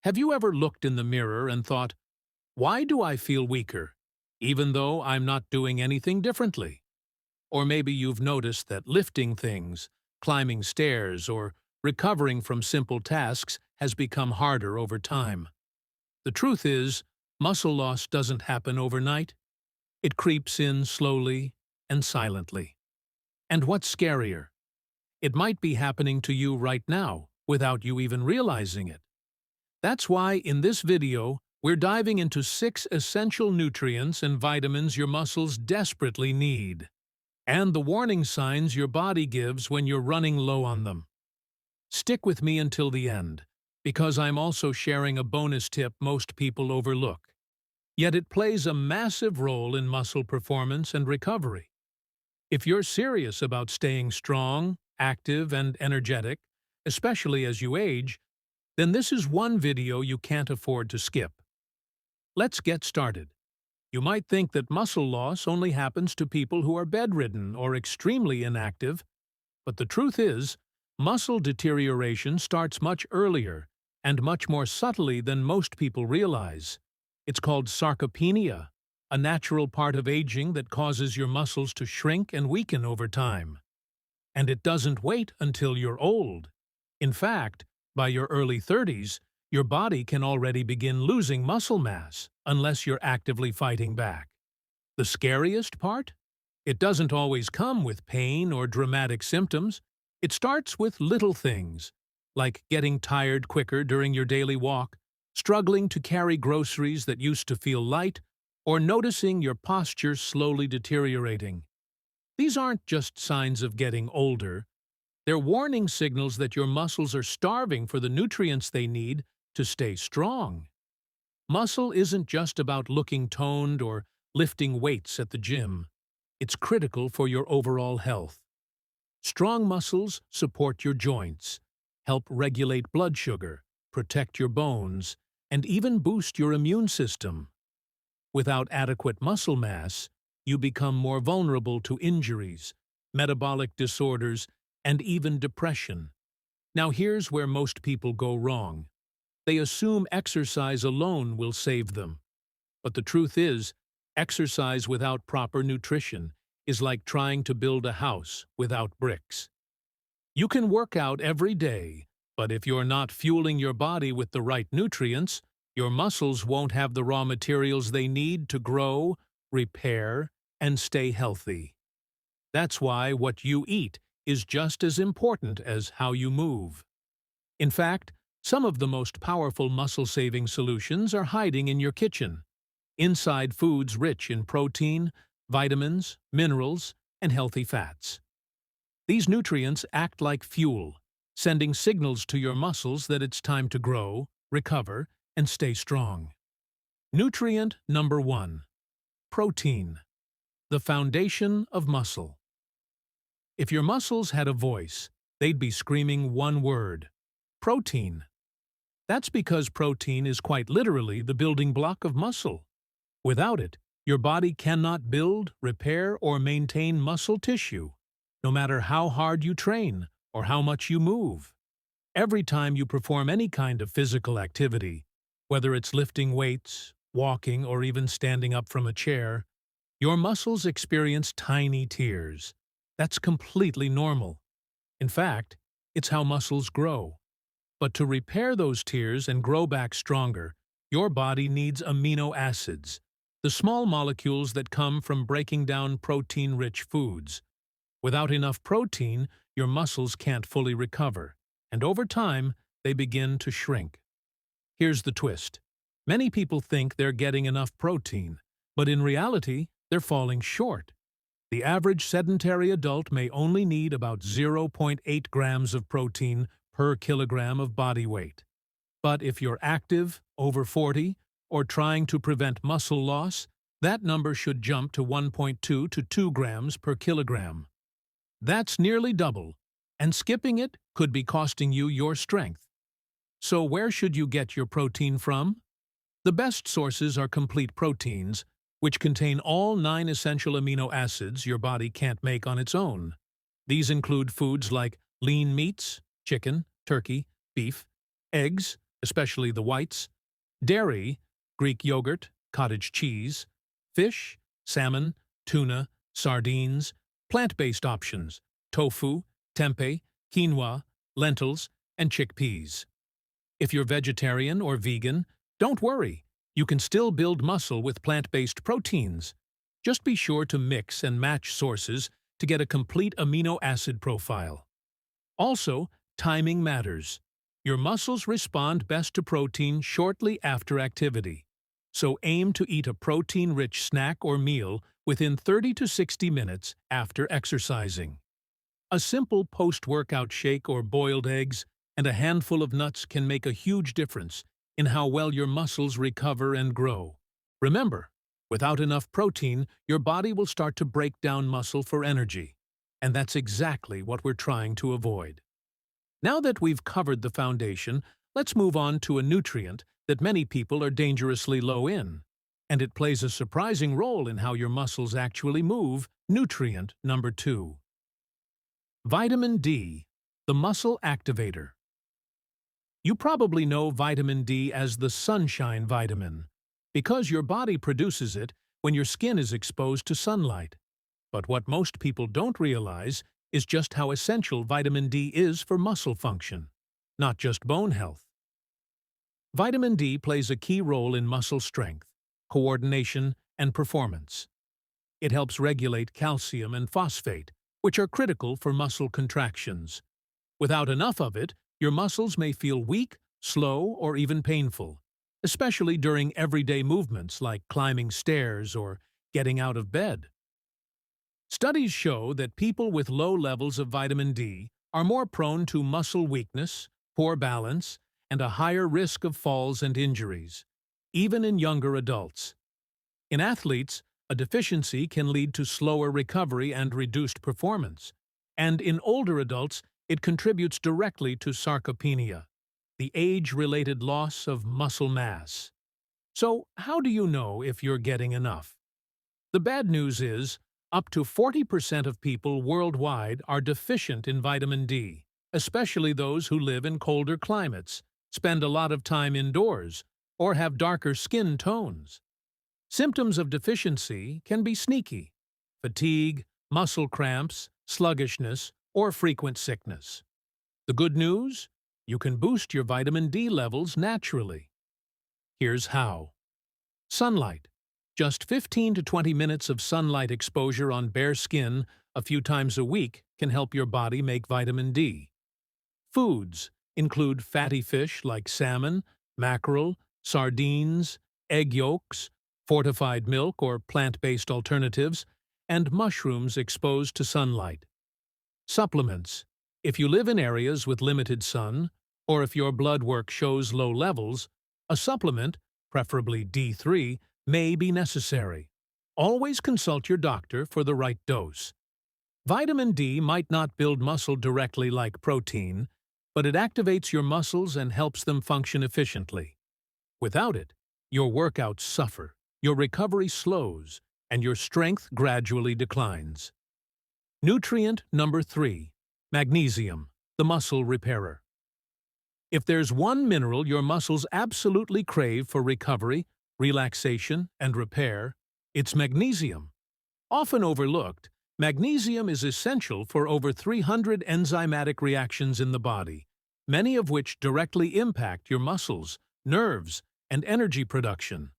Have you ever looked in the mirror and thought, why do I feel weaker, even though I'm not doing anything differently? Or maybe you've noticed that lifting things, climbing stairs, or recovering from simple tasks has become harder over time. The truth is, muscle loss doesn't happen overnight. It creeps in slowly and silently. And what's scarier? It might be happening to you right now without you even realizing it. That's why in this video, we're diving into 6 essential nutrients and vitamins your muscles desperately need, and the warning signs your body gives when you're running low on them. Stick with me until the end, because I'm also sharing a bonus tip most people overlook. Yet it plays a massive role in muscle performance and recovery. If you're serious about staying strong, active, and energetic, especially as you age, then this is one video you can't afford to skip. Let's get started. You might think that muscle loss only happens to people who are bedridden or extremely inactive, but the truth is, muscle deterioration starts much earlier and much more subtly than most people realize. It's called sarcopenia, a natural part of aging that causes your muscles to shrink and weaken over time. And it doesn't wait until you're old. In fact, by your early 30s, your body can already begin losing muscle mass unless you're actively fighting back. The scariest part? It doesn't always come with pain or dramatic symptoms. It starts with little things, like getting tired quicker during your daily walk, struggling to carry groceries that used to feel light, or noticing your posture slowly deteriorating. These aren't just signs of getting older. They're warning signals that your muscles are starving for the nutrients they need to stay strong. Muscle isn't just about looking toned or lifting weights at the gym. It's critical for your overall health. Strong muscles support your joints, help regulate blood sugar, protect your bones, and even boost your immune system. Without adequate muscle mass, you become more vulnerable to injuries, metabolic disorders, and even depression. Now here's where most people go wrong. They assume exercise alone will save them. But the truth is, exercise without proper nutrition is like trying to build a house without bricks. You can work out every day, but if you're not fueling your body with the right nutrients, your muscles won't have the raw materials they need to grow, repair, and stay healthy. That's why what you eat is just as important as how you move. In fact, some of the most powerful muscle-saving solutions are hiding in your kitchen, inside foods rich in protein, vitamins, minerals, and healthy fats. These nutrients act like fuel, sending signals to your muscles that it's time to grow, recover, and stay strong. Nutrient number 1. Protein, the foundation of muscle. If your muscles had a voice, they'd be screaming one word: protein. That's because protein is quite literally the building block of muscle. Without it, your body cannot build, repair, or maintain muscle tissue, no matter how hard you train or how much you move. Every time you perform any kind of physical activity, whether it's lifting weights, walking, or even standing up from a chair, your muscles experience tiny tears. That's completely normal. In fact, it's how muscles grow. But to repair those tears and grow back stronger, your body needs amino acids, the small molecules that come from breaking down protein-rich foods. Without enough protein, your muscles can't fully recover, and over time, they begin to shrink. Here's the twist. Many people think they're getting enough protein, but in reality, they're falling short. The average sedentary adult may only need about 0.8 grams of protein per kilogram of body weight. But if you're active, over 40, or trying to prevent muscle loss, that number should jump to 1.2 to 2 grams per kilogram. That's nearly double, and skipping it could be costing you your strength. So where should you get your protein from? The best sources are complete proteins, which contain all 9 essential amino acids your body can't make on its own. These include foods like lean meats, chicken, turkey, beef, eggs, especially the whites, dairy, Greek yogurt, cottage cheese, fish, salmon, tuna, sardines, plant-based options, tofu, tempeh, quinoa, lentils, and chickpeas. If you're vegetarian or vegan, don't worry. You can still build muscle with plant-based proteins. Just be sure to mix and match sources to get a complete amino acid profile. Also, timing matters. Your muscles respond best to protein shortly after activity, so aim to eat a protein-rich snack or meal within 30 to 60 minutes after exercising. A simple post-workout shake or boiled eggs and a handful of nuts can make a huge difference in how well your muscles recover and grow. Remember, without enough protein, your body will start to break down muscle for energy, and that's exactly what we're trying to avoid. Now that we've covered the foundation, let's move on to a nutrient that many people are dangerously low in, and it plays a surprising role in how your muscles actually move. Nutrient number 2. Vitamin D, the muscle activator. You probably know vitamin D as the sunshine vitamin, because your body produces it when your skin is exposed to sunlight. But what most people don't realize is just how essential vitamin D is for muscle function, not just bone health. Vitamin D plays a key role in muscle strength, coordination, and performance. It helps regulate calcium and phosphate, which are critical for muscle contractions. Without enough of it, your muscles may feel weak, slow, or even painful, especially during everyday movements like climbing stairs or getting out of bed. Studies show that people with low levels of vitamin D are more prone to muscle weakness, poor balance, and a higher risk of falls and injuries, even in younger adults. In athletes, a deficiency can lead to slower recovery and reduced performance, and in older adults, it contributes directly to sarcopenia, the age-related loss of muscle mass. So, how do you know if you're getting enough? The bad news is, up to 40% of people worldwide are deficient in vitamin D, especially those who live in colder climates, spend a lot of time indoors, or have darker skin tones. Symptoms of deficiency can be sneaky: fatigue, muscle cramps, sluggishness, or frequent sickness. The good news? You can boost your vitamin D levels naturally. Here's how. Sunlight. Just 15 to 20 minutes of sunlight exposure on bare skin a few times a week can help your body make vitamin D. Foods include fatty fish like salmon, mackerel, sardines, egg yolks, fortified milk or plant-based alternatives, and mushrooms exposed to sunlight. Supplements. If you live in areas with limited sun, or if your blood work shows low levels, a supplement, preferably D3, may be necessary. Always consult your doctor for the right dose. Vitamin D might not build muscle directly like protein, but it activates your muscles and helps them function efficiently. Without it, your workouts suffer, your recovery slows, and your strength gradually declines. Nutrient number 3. Magnesium, the muscle repairer. If there's one mineral your muscles absolutely crave for recovery, relaxation, and repair, it's magnesium. Often overlooked, magnesium is essential for over 300 enzymatic reactions in the body, many of which directly impact your muscles, nerves, and energy production.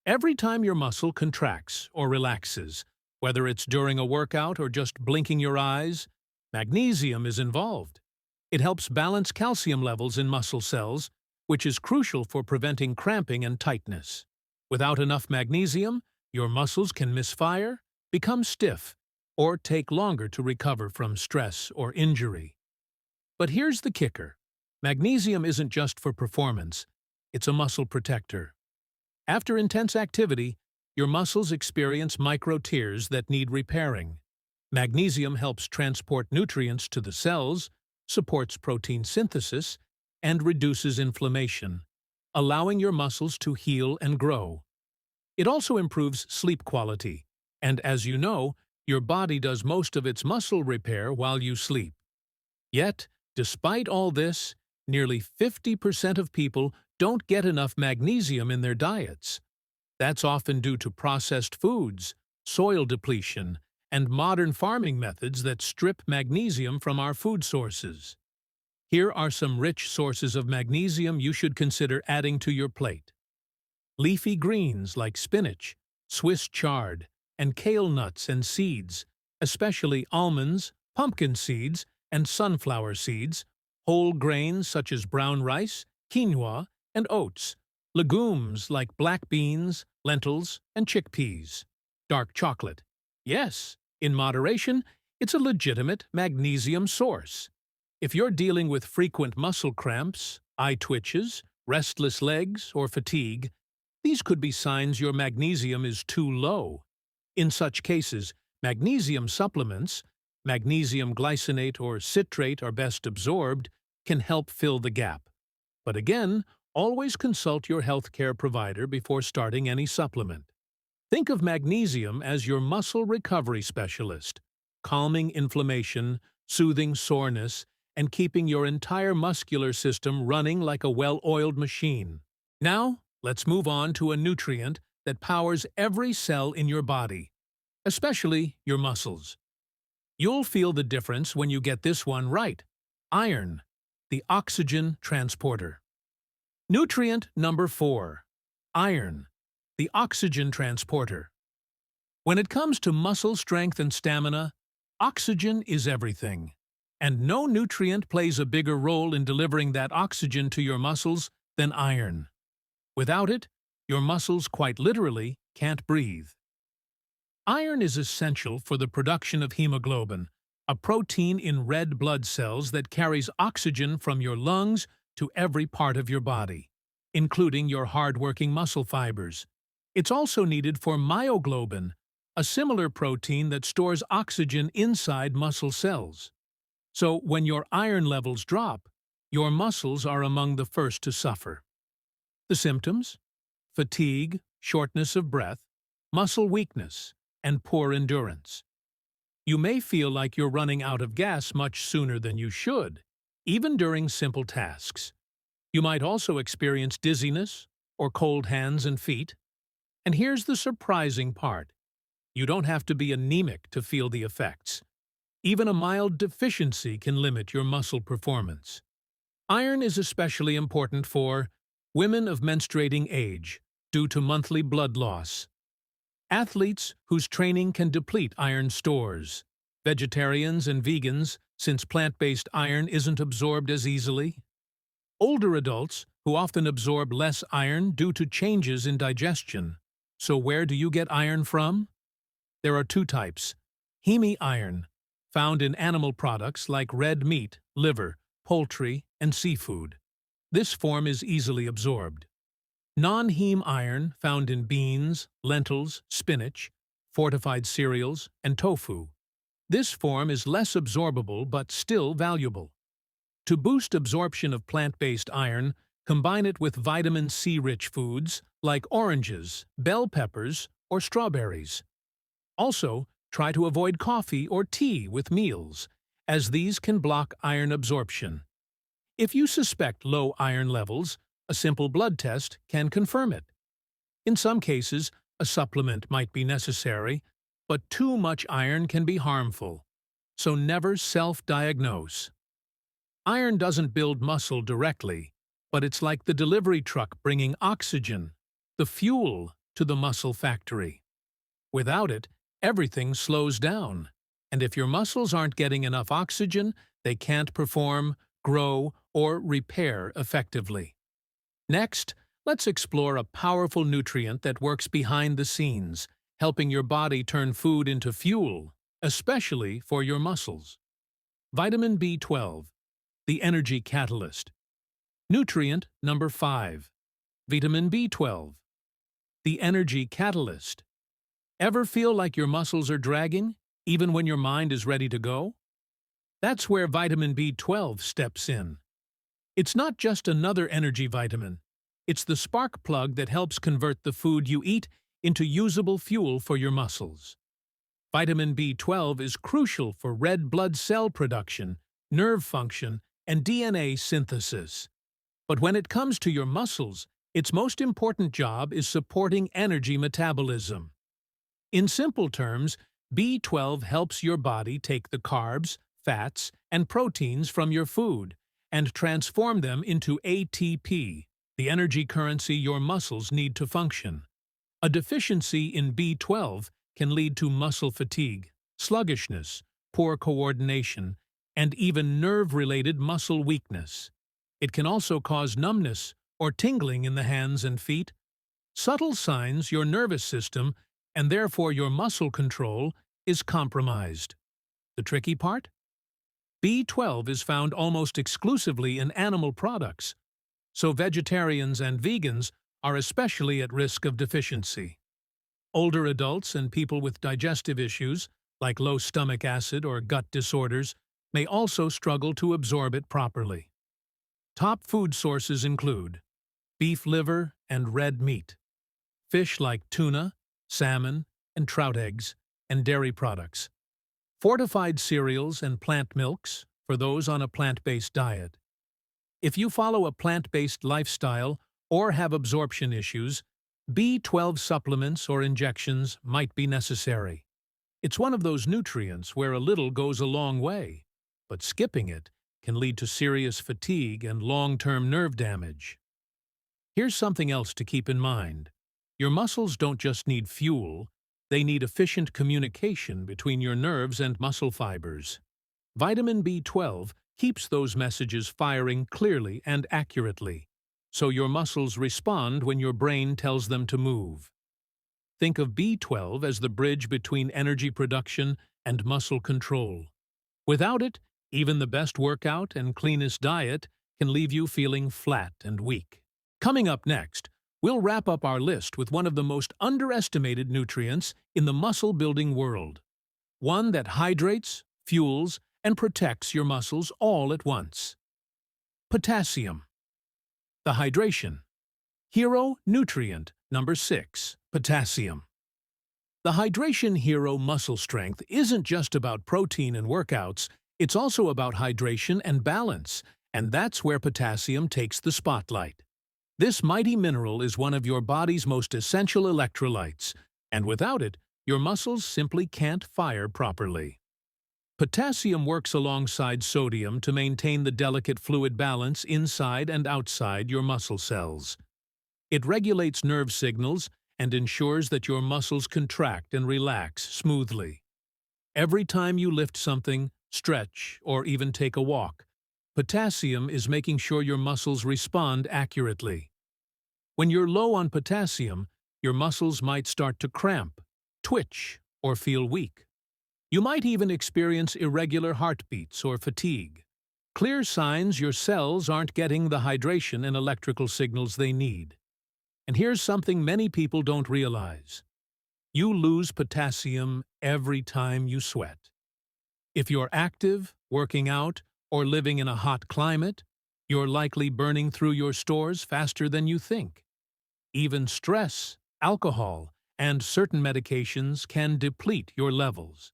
Every time your muscle contracts or relaxes, whether it's during a workout or just blinking your eyes, magnesium is involved. It helps balance calcium levels in muscle cells, which is crucial for preventing cramping and tightness. Without enough magnesium, your muscles can misfire, become stiff, or take longer to recover from stress or injury. But here's the kicker. Magnesium isn't just for performance, it's a muscle protector. After intense activity, your muscles experience micro-tears that need repairing. Magnesium helps transport nutrients to the cells, supports protein synthesis, and reduces inflammation, allowing your muscles to heal and grow. It also improves sleep quality, and as you know, your body does most of its muscle repair while you sleep. Yet, despite all this, nearly 50% of people don't get enough magnesium in their diets. That's often due to processed foods, soil depletion, and modern farming methods that strip magnesium from our food sources. Here are some rich sources of magnesium you should consider adding to your plate. Leafy greens like spinach, Swiss chard, and kale nuts and seeds, especially almonds, pumpkin seeds, and sunflower seeds, whole grains such as brown rice, quinoa, and oats, legumes like black beans, lentils, and chickpeas, dark chocolate. Yes, in moderation, it's a legitimate magnesium source. If you're dealing with frequent muscle cramps, eye twitches, restless legs, or fatigue, these could be signs your magnesium is too low. In such cases, magnesium supplements, magnesium glycinate or citrate are best absorbed, can help fill the gap. But again, always consult your healthcare provider before starting any supplement. Think of magnesium as your muscle recovery specialist, calming inflammation, soothing soreness, and keeping your entire muscular system running like a well-oiled machine. Now, let's move on to a nutrient that powers every cell in your body, especially your muscles. You'll feel the difference when you get this one right. Iron, the oxygen transporter. Nutrient number 4. Iron, the oxygen transporter. When it comes to muscle strength and stamina, oxygen is everything. And no nutrient plays a bigger role in delivering that oxygen to your muscles than iron. Without it, your muscles quite literally can't breathe. Iron is essential for the production of hemoglobin, a protein in red blood cells that carries oxygen from your lungs to every part of your body, including your hard-working muscle fibers. It's also needed for myoglobin, a similar protein that stores oxygen inside muscle cells. So when your iron levels drop, your muscles are among the first to suffer. The symptoms? Fatigue, shortness of breath, muscle weakness, and poor endurance. You may feel like you're running out of gas much sooner than you should, even during simple tasks. You might also experience dizziness or cold hands and feet. And here's the surprising part. You don't have to be anemic to feel the effects. Even a mild deficiency can limit your muscle performance. Iron is especially important for women of menstruating age due to monthly blood loss, athletes whose training can deplete iron stores, vegetarians and vegans since plant-based iron isn't absorbed as easily, older adults who often absorb less iron due to changes in digestion. So where do you get iron from? There are 2 types. Heme-iron, found in animal products like red meat, liver, poultry, and seafood. This form is easily absorbed. Non-heme iron, found in beans, lentils, spinach, fortified cereals, and tofu. This form is less absorbable but still valuable. To boost absorption of plant-based iron, combine it with vitamin C-rich foods like oranges, bell peppers, or strawberries. Also, try to avoid coffee or tea with meals, as these can block iron absorption. If you suspect low iron levels, a simple blood test can confirm it. In some cases, a supplement might be necessary, but too much iron can be harmful, so never self-diagnose. Iron doesn't build muscle directly, but it's like the delivery truck bringing oxygen, the fuel, to the muscle factory. Without it, everything slows down, and if your muscles aren't getting enough oxygen, they can't perform, grow, or repair effectively. Next, let's explore a powerful nutrient that works behind the scenes, helping your body turn food into fuel, especially for your muscles. Vitamin B12, the energy catalyst. Nutrient number 5. Vitamin B12, the energy catalyst. Ever feel like your muscles are dragging, even when your mind is ready to go? That's where vitamin B12 steps in. It's not just another energy vitamin. It's the spark plug that helps convert the food you eat into usable fuel for your muscles. Vitamin B12 is crucial for red blood cell production, nerve function, and DNA synthesis. But when it comes to your muscles, its most important job is supporting energy metabolism. In simple terms, B12 helps your body take the carbs, fats, and proteins from your food and transform them into ATP, the energy currency your muscles need to function. A deficiency in B12 can lead to muscle fatigue, sluggishness, poor coordination, and even nerve-related muscle weakness. It can also cause numbness or tingling in the hands and feet, subtle signs your nervous system, and therefore your muscle control, is compromised. The tricky part? B12 is found almost exclusively in animal products, so vegetarians and vegans are especially at risk of deficiency. Older adults and people with digestive issues, like low stomach acid or gut disorders, may also struggle to absorb it properly. Top food sources include beef liver and red meat, fish like tuna, salmon, and trout eggs, and dairy products, fortified cereals and plant milks for those on a plant-based diet. If you follow a plant-based lifestyle or have absorption issues, B12 supplements or injections might be necessary. It's one of those nutrients where a little goes a long way, but skipping it can lead to serious fatigue and long-term nerve damage. Here's something else to keep in mind. Your muscles don't just need fuel, they need efficient communication between your nerves and muscle fibers. Vitamin B12 keeps those messages firing clearly and accurately, so your muscles respond when your brain tells them to move. Think of B12 as the bridge between energy production and muscle control. Without it, even the best workout and cleanest diet can leave you feeling flat and weak. Coming up next, we'll wrap up our list with one of the most underestimated nutrients in the muscle-building world. One that hydrates, fuels, and protects your muscles all at once. Potassium. The hydration. Hero nutrient number 6, potassium. The hydration hero muscle strength isn't just about protein and workouts, it's also about hydration and balance, and that's where potassium takes the spotlight. This mighty mineral is one of your body's most essential electrolytes, and without it, your muscles simply can't fire properly. Potassium works alongside sodium to maintain the delicate fluid balance inside and outside your muscle cells. It regulates nerve signals and ensures that your muscles contract and relax smoothly. Every time you lift something, stretch, or even take a walk, potassium is making sure your muscles respond accurately. When you're low on potassium, your muscles might start to cramp, twitch, or feel weak. You might even experience irregular heartbeats or fatigue. Clear signs your cells aren't getting the hydration and electrical signals they need. And here's something many people don't realize. You lose potassium every time you sweat. If you're active, working out, or living in a hot climate, you're likely burning through your stores faster than you think. Even stress, alcohol, and certain medications can deplete your levels.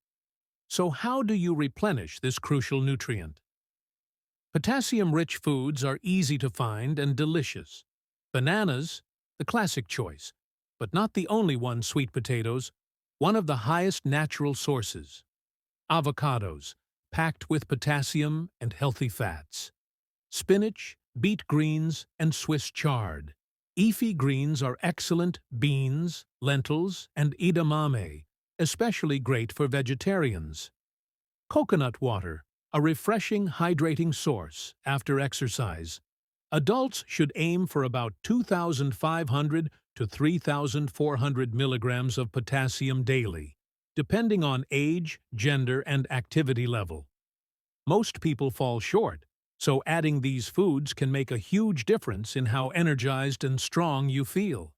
So how do you replenish this crucial nutrient? Potassium-rich foods are easy to find and delicious. Bananas, the classic choice, but not the only one. Sweet potatoes, one of the highest natural sources. Avocados, packed with potassium and healthy fats. Spinach, beet greens, and Swiss chard. Leafy greens are excellent. Beans, lentils, and edamame, especially great for vegetarians. Coconut water, a refreshing, hydrating source after exercise. Adults should aim for about 2,500 to 3,400 milligrams of potassium daily, depending on age, gender, and activity level. Most people fall short, so adding these foods can make a huge difference in how energized and strong you feel.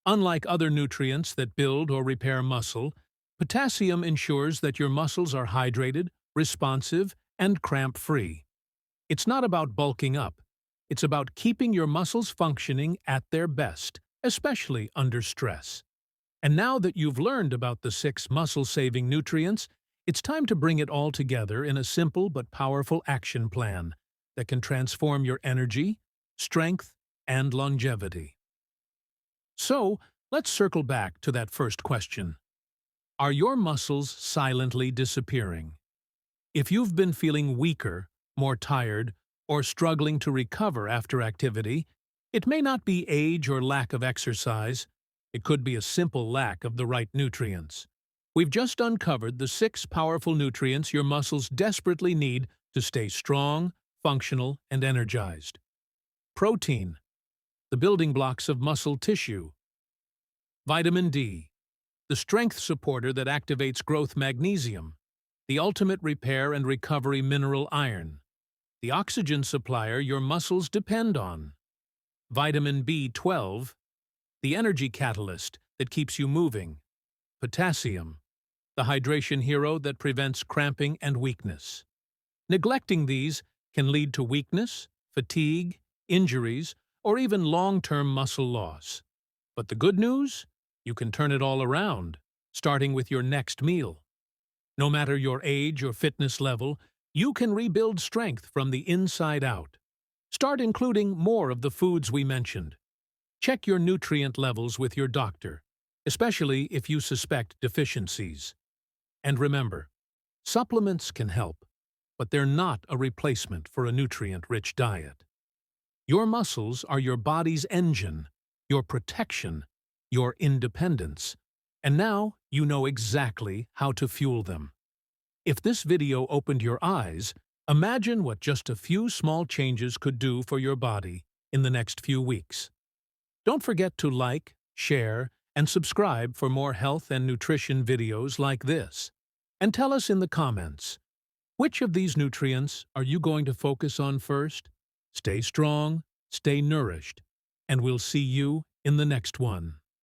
Unlike other nutrients that build or repair muscle, potassium ensures that your muscles are hydrated, responsive, and cramp-free. It's not about bulking up. It's about keeping your muscles functioning at their best, especially under stress. And now that you've learned about the 6 muscle-saving nutrients, it's time to bring it all together in a simple but powerful action plan. that can transform your energy, strength, and longevity. So, let's circle back to that first question. Are your muscles silently disappearing? If you've been feeling weaker, more tired, or struggling to recover after activity, it may not be age or lack of exercise. It could be a simple lack of the right nutrients. We've just uncovered the 6 powerful nutrients your muscles desperately need to stay strong, functional, and energized. Protein, the building blocks of muscle tissue. Vitamin D, the strength supporter that activates growth magnesium. The ultimate repair and recovery mineral iron, the oxygen supplier your muscles depend on. Vitamin B12, the energy catalyst that keeps you moving. Potassium, the hydration hero that prevents cramping and weakness. Neglecting these can lead to weakness, fatigue, injuries, or even long-term muscle loss. But the good news? You can turn it all around, starting with your next meal. No matter your age or fitness level, you can rebuild strength from the inside out. Start including more of the foods we mentioned. Check your nutrient levels with your doctor, especially if you suspect deficiencies. And remember, supplements can help, but they're not a replacement for a nutrient-rich diet. Your muscles are your body's engine, your protection, your independence, and now you know exactly how to fuel them. If this video opened your eyes, imagine what just a few small changes could do for your body in the next few weeks. Don't forget to like, share, and subscribe for more health and nutrition videos like this. And tell us in the comments, which of these nutrients are you going to focus on first? Stay strong, stay nourished, and we'll see you in the next one.